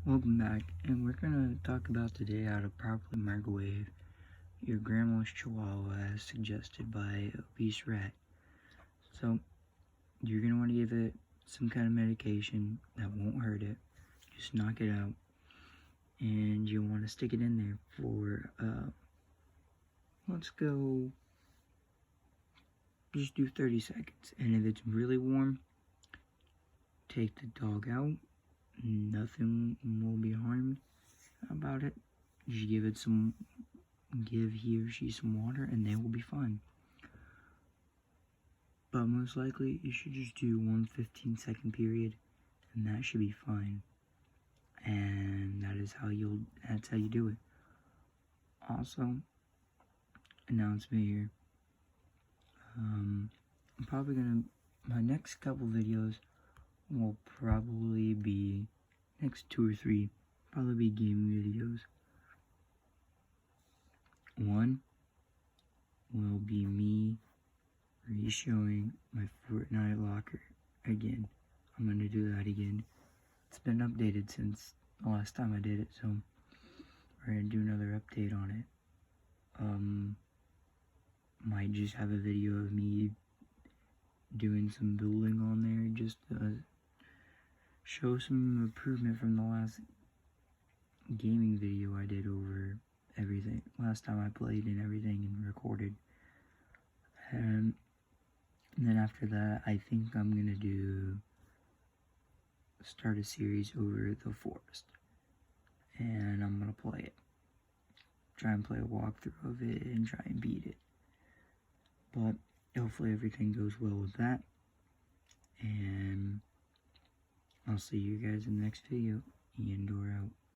Welcome back, and we're gonna talk about today how to properly microwave your grandma's chihuahua as suggested by Obese Rat. So, you're gonna want to give it some kind of medication that won't hurt it. Just knock it out, and you'll want to stick it in there for, let's go, just do 30 seconds. And if it's really warm, take the dog out. Nothing will be harmed about it. Just give he or she some water, and they will be fine. But most likely, you should just do one 15-second period, and that should be fine. And that's how you do it. Also, announcement here. My next couple videos will probably be, next 2 or 3, probably be gaming videos. One will be me re-showing my Fortnite locker again. I'm gonna do that again. It's been updated since the last time I did it, so we're gonna do another update on it. Might just have a video of me doing some building on there, just to show some improvement from the last gaming video I did over everything. Last time I played and everything and recorded. And then after that, I think I'm gonna start a series over the forest, and I'm gonna play it. Try and play a walkthrough of it and try and beat it. But hopefully everything goes well with that, and I'll see you guys in the next video. Ian Door out.